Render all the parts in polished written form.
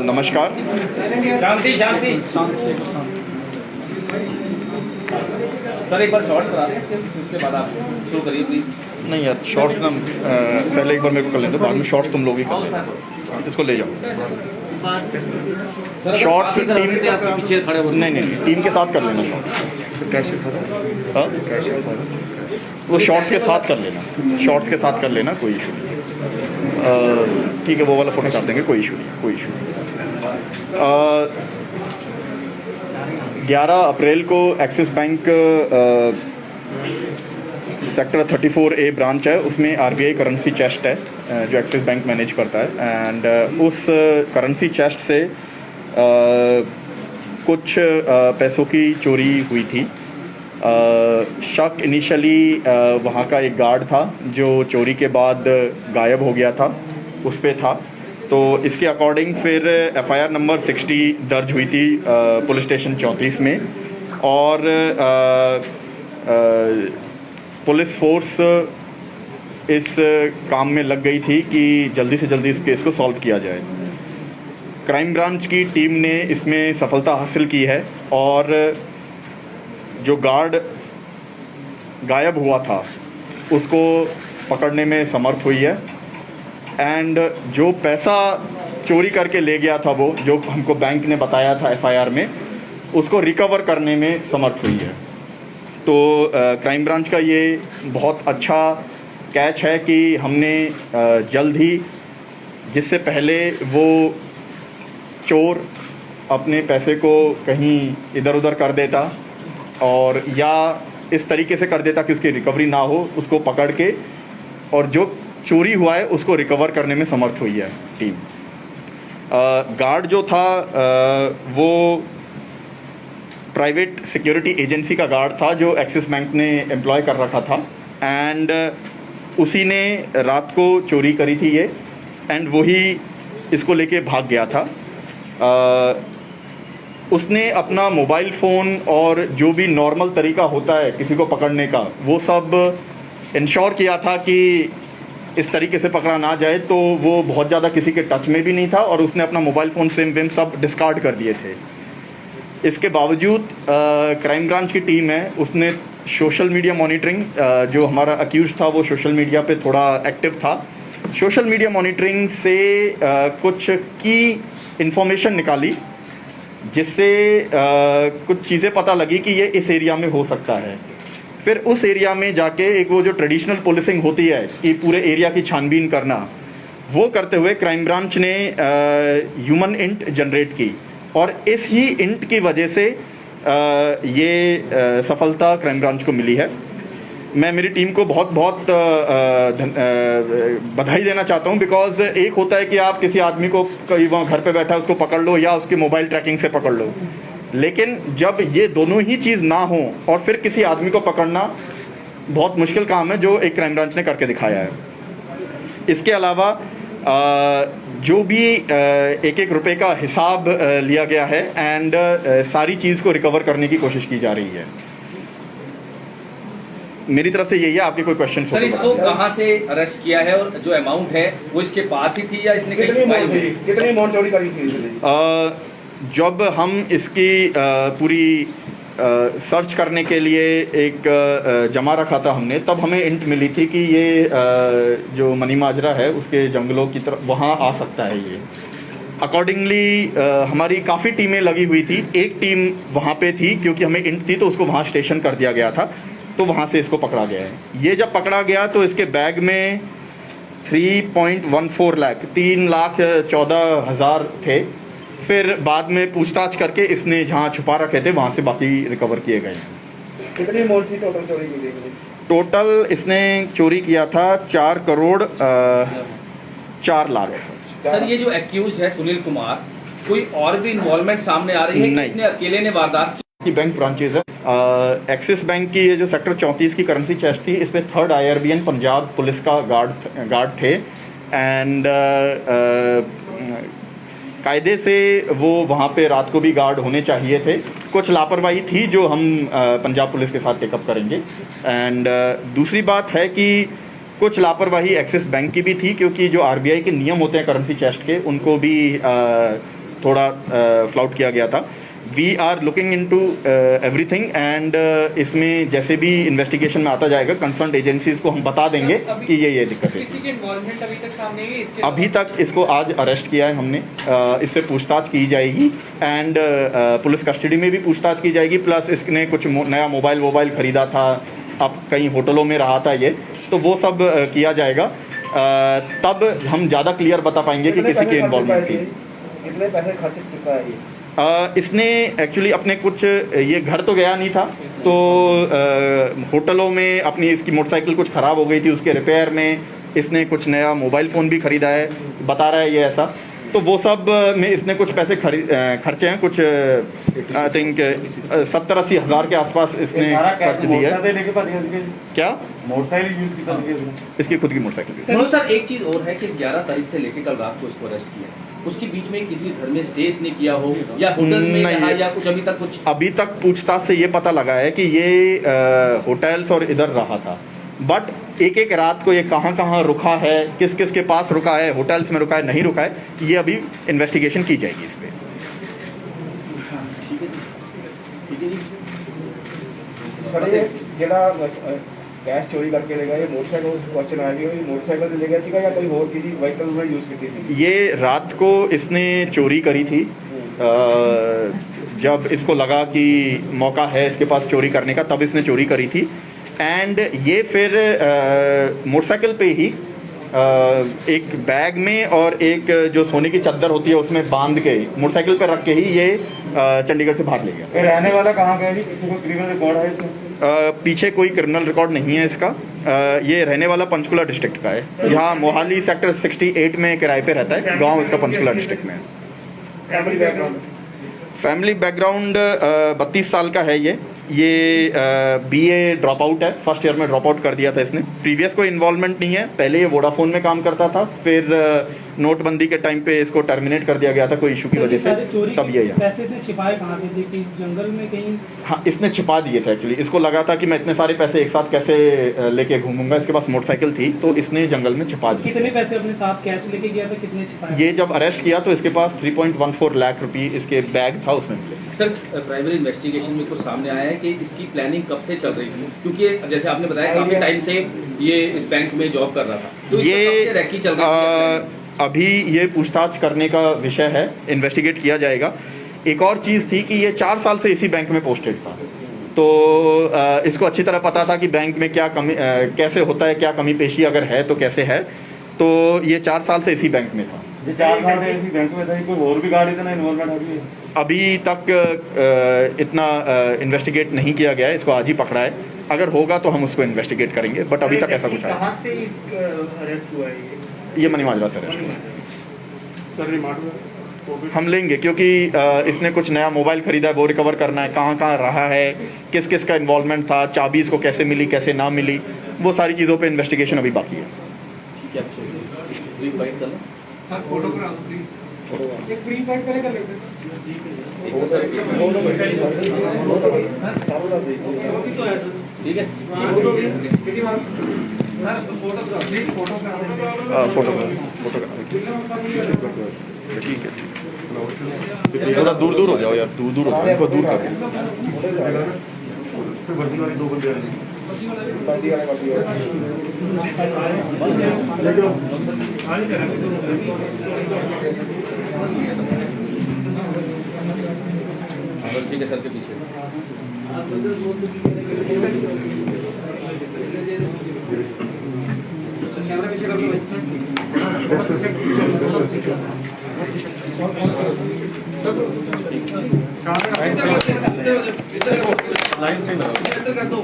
नमस्कार। शांति शांति सर, एक बार शॉर्ट करा दें, उसके बाद आप शुरू करिए प्लीज। नहीं यार, शॉर्ट्स ना पहले एक बार मेरे को कर लेते, बाद में शॉर्ट्स तुम लोग ही कर, इसको ले जाओ। शॉर्ट्स टीम पीछे खड़े हो, नहीं, टीम के साथ कर लेना शॉर्ट्स। कैसे था? हाँ, कैसे था? वो शॉर्ट्स के साथ कर लेना, शॉर्ट्स के साथ कर लेना, कोई इशू नहीं। ठीक है, वो वाला फोटो कर देंगे, कोई इशू नहीं, कोई इशू नहीं। 11 अप्रैल को axis bank sector 34A branch है, उसमें RBI करेंसी चेस्ट है जो एक्सिस बैंक मैनेज करता है। एंड उस करेंसी चेस्ट से कुछ पैसों की चोरी हुई थी। शक इनिशियली वहाँ का एक गार्ड था जो चोरी के बाद गायब हो गया था, उस पे था। तो इसके अकॉर्डिंग फिर FIR नंबर 60 दर्ज हुई थी पुलिस स्टेशन 34 में। और पुलिस फोर्स इस काम में लग गई थी कि जल्दी से जल्दी इस केस को सॉल्व किया जाए। क्राइम ब्रांच की टीम ने इसमें सफलता हासिल की है और जो गार्ड गायब हुआ था उसको पकड़ने में समर्थ हुई है। एंड जो पैसा चोरी करके ले गया था, वो जो हमको बैंक ने बताया था FIR में, उसको रिकवर करने में समर्थ हुई है। तो क्राइम ब्रांच का ये बहुत अच्छा कैच है कि हमने जल्द ही, जिससे पहले वो चोर अपने पैसे को कहीं इधर उधर कर देता और या इस तरीके से कर देता कि उसकी रिकवरी ना हो, उसको पकड़ के और जो चोरी हुआ है उसको रिकवर करने में समर्थ हुई है टीम। गार्ड जो था वो प्राइवेट सिक्योरिटी एजेंसी का गार्ड था जो एक्सिस बैंक ने एम्प्लॉय कर रखा था। एंड उसी ने रात को चोरी करी थी ये, एंड वही इसको लेके भाग गया था। उसने अपना मोबाइल फ़ोन और जो भी नॉर्मल तरीका होता है किसी को पकड़ने का, वो सब इंश्योर किया था कि इस तरीके से पकड़ा ना जाए। तो वो बहुत ज़्यादा किसी के टच में भी नहीं था और उसने अपना मोबाइल फ़ोन, सिम विम सब डिस्कार्ड कर दिए थे। इसके बावजूद क्राइम ब्रांच की टीम है, उसने सोशल मीडिया मॉनिटरिंग, जो हमारा अक्यूज था वो सोशल मीडिया पे थोड़ा एक्टिव था, सोशल मीडिया मॉनिटरिंग से कुछ की इन्फॉर्मेशन निकाली, जिससे कुछ चीज़ें पता लगी कि ये इस एरिया में हो सकता है। फिर उस एरिया में जाके एक वो जो ट्रेडिशनल पुलिसिंग होती है कि पूरे एरिया की छानबीन करना, वो करते हुए क्राइम ब्रांच ने ह्यूमन इंट जनरेट की और इस ही इंट की वजह से ये सफलता क्राइम ब्रांच को मिली है। मैं मेरी टीम को बहुत बहुत बधाई देना चाहता हूँ, बिकॉज एक होता है कि आप किसी आदमी को कहीं वहाँ घर पे बैठा है उसको पकड़ लो या उसकी मोबाइल ट्रैकिंग से पकड़ लो, लेकिन जब ये दोनों ही चीज़ ना हो और फिर किसी आदमी को पकड़ना बहुत मुश्किल काम है, जो एक क्राइम ब्रांच ने करके दिखाया है। इसके अलावा जो भी एक एक रुपए का हिसाब लिया गया है एंड सारी चीज़ को रिकवर करने की कोशिश की जा रही है। मेरी तरफ से यही है। आपके कोई क्वेश्चन? सर, इसको कहाँ से अरेस्ट किया है और जो अमाउंट है वो इसके पास ही थी या इसने कहीं छुपाई हुई? कितनी अमाउंट चोरी करी थी? जब हम इसकी पूरी सर्च करने के लिए एक जमा रखा था हमने, तब हमें इंट मिली थी कि ये जो मनी माजरा है उसके जंगलों की तरफ वहाँ आ सकता है ये। अकॉर्डिंगली हमारी काफ़ी टीमें लगी हुई थी। एक टीम वहाँ पे थी क्योंकि हमें इंट थी तो उसको वहाँ स्टेशन कर दिया गया था, तो वहाँ से इसको पकड़ा गया है। ये जब पकड़ा गया तो इसके बैग में 3.14 लाख 3,14,000 थे। फिर बाद में पूछताछ करके इसने जहाँ छुपा रखे थे वहाँ से बाकी रिकवर किए गए। कितनी अमाउंट थी टोटल चोरी की गई? टोटल इसने चोरी किया था 4 करोड़ 4 लाख। सर, ये जो एक्यूज है सुनील कुमार, कोई और भी इन्वॉल्वमेंट सामने आ रही है कि इसने अकेले ने वारदात की? बैंक ब्रांचेज है। एक्सिस बैंक की ये जो सेक्टर 34 की करेंसी चेस्ट थी, इसमें 3rd IRBN पंजाब पुलिस का गार्ड थे। एंड कायदे से वो वहाँ पे रात को भी गार्ड होने चाहिए थे। कुछ लापरवाही थी जो हम पंजाब पुलिस के साथ टेकअप करेंगे। एंड दूसरी बात है कि कुछ लापरवाही एक्सिस बैंक की भी थी, क्योंकि जो आरबीआई के नियम होते हैं करेंसी चेस्ट के, उनको भी थोड़ा फ्लाउट किया गया था। We are looking into everything and इसमें जैसे भी इन्वेस्टिगेशन में आता जाएगा कंसर्न एजेंसीज को हम बता देंगे कि ये दिक्कत है। किसी की इन्वॉल्वमेंट अभी तक सामने आई है इसके? अभी तक इसको आज अरेस्ट किया है हमने। इससे पूछताछ की जाएगी एंड पुलिस कस्टडी में भी पूछताछ की जाएगी। प्लस इसने कुछ नया मोबाइल खरीदा था, अब कई होटलों में रहा था ये, तो वो सब किया जाएगा। तब हम ज़्यादा क्लियर बता पाएंगे कि किसी की इन्वॉल्वमेंट थी। कितने पैसे खर्च चुका है ये? इसने एक्चुअली अपने कुछ, ये घर तो गया नहीं था, तो होटलों में अपनी इसकी मोटरसाइकिल कुछ ख़राब हो गई थी, उसके रिपेयर में इसने कुछ नया मोबाइल फ़ोन भी ख़रीदा है, बता रहा है ये ऐसा। तो वो सब में इसने कुछ पैसे खर्चे हैं, कुछ आई थिंक 70-80 हज़ार के आसपास इसने खर्च दिया है। क्या मोटरसाइकिल यूज की था इसकी खुद की मोटरसाइकिल? मनोज सर, एक चीज और है कि 11 तारीख से लेकर कल रात को इसको अरेस्ट किया, उसके बीच में किसी घर में स्टेज ने किया हो या होटल्स में रहा या कुछ? अभी तक पूछताछ से ये पता लगा है कि ये होटल्स और इधर रहा था, बट एक एक रात को ये कहाँ कहाँ रुका है, किस किस के पास रुका है, होटल्स में रुका है, नहीं रुका है, ये अभी इन्वेस्टिगेशन की जाएगी इस पर। सर ये ਜਿਹੜਾ कैश चोरी करके ले गया, ये मोटरसाइकिल क्वेश्चन आ गया, ये मोटरसाइकिल से ले गया सीगा या कोई और किसी व्हीकल में यूज की थी? ये रात को इसने चोरी करी थी। जब इसको लगा कि मौका है इसके पास चोरी करने का, तब इसने चोरी करी थी। एंड ये फिर मोटरसाइकिल पे ही एक बैग में और एक जो सोने की चादर होती है उसमें बांध के मोटरसाइकिल पर रख के ही ये चंडीगढ़ से भाग ले गया। रहने वाला कहाँ का है जी? पीछे कोई क्रिमिनल रिकॉर्ड है इसमें? पीछे कोई क्रिमिनल रिकॉर्ड नहीं है इसका। ये रहने वाला पंचकुला डिस्ट्रिक्ट का है। यहाँ मोहाली सेक्टर 68 में किराए पे रहता है। गांव इसका पंचकुला डिस्ट्रिक्ट में है। फैमिली बैकग्राउंड 32 साल का है ये बीए ड्रॉप आउट है, फर्स्ट ईयर में ड्रॉप आउट कर दिया था इसने। प्रीवियस कोई इन्वॉल्वमेंट नहीं है, पहले ये वोडाफोन में काम करता था, फिर नोटबंदी के टाइम पे इसको टर्मिनेट कर दिया गया था कोई इशू की वजह से, तब ये पैसे इतने छिपाए कहाँ थे कि जंगल में कहीं? हाँ, इसने छिपा दिए थे एक्चुअली। इसको लगा था कि मैं इतने सारे पैसे एक साथ कैसे लेके घूमूंगा, इसके पास मोटरसाइकिल थी तो इसने जंगल में छिपा दिए। कितने पैसे अपने साथ कैश लेके गया था, कितने छिपाए? ये जब अरेस्ट किया तो इसके पास 3.14 लाख रुपए इसके बैग था, उसमें मिले। सर, प्राइमरी इन्वेस्टिगेशन में कुछ सामने आया है कि इसकी प्लानिंग कब से चल रही थी, क्योंकि जैसे आपने बताया काफी टाइम से ये इस बैंक में जॉब कर रहा था, तो ये रैकी चल रही थी? अभी ये पूछताछ करने का विषय है, इन्वेस्टिगेट किया जाएगा। एक और चीज़ थी कि ये 4 साल से इसी बैंक में पोस्टेड था, तो इसको अच्छी तरह पता था कि बैंक में क्या कमी कैसे होता है, क्या कमी पेशी अगर है तो कैसे है। तो ये 4 साल से इसी बैंक में था। ये 4 साल से इसी बैंक में था, कोई और भी गाड़ी का इन्वॉल्वमेंट अभी तक इतना इन्वेस्टिगेट नहीं किया गया है, इसको आज ही पकड़ा है। अगर होगा तो हम उसको इन्वेस्टिगेट करेंगे, बट अभी तक ऐसा कुछ है। कहाँ से अरेस्ट हुआ है ये मनी माजरा से अरेस्ट हम लेंगे, क्योंकि इसने कुछ नया मोबाइल खरीदा है, वो रिकवर करना है, कहाँ कहाँ रहा है, किस किस का इन्वॉल्वमेंट था, चाबी इसको कैसे मिली कैसे ना मिली, वो सारी चीज़ों पे इन्वेस्टिगेशन अभी बाकी है। फोटोग्राफ प्लीज, एक प्री फाइट करेगा लेते ठीक है। ठीक है, थोड़ा दूर दूर हो जाओ यार, दूर दूर हो जाओ, इनको दूर कर बस ठीक है सर के पीछे। लाइन से कर दो।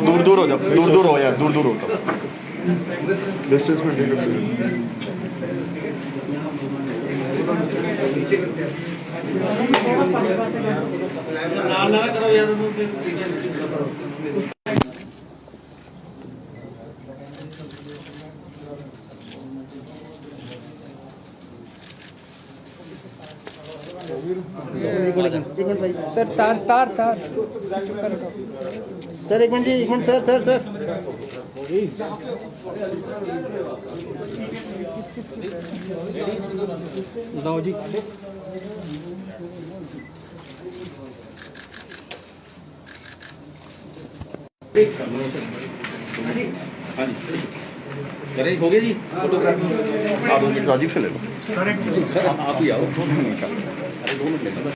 दूर दूर हो जाओ, दूर दूर हो यार, दूर दूर हो। डिस्टेंस में नीचे करते हैं नाल ना करो यार सर तार तार तार सर एक मिनट जी एक मिनट सर सर बताओ जी हाँ जी करें हो गया जी फोटोग्राफी आप 2 मिनट राजीव से ले लो सर आप ही आओ अरे 2 मिनट लेना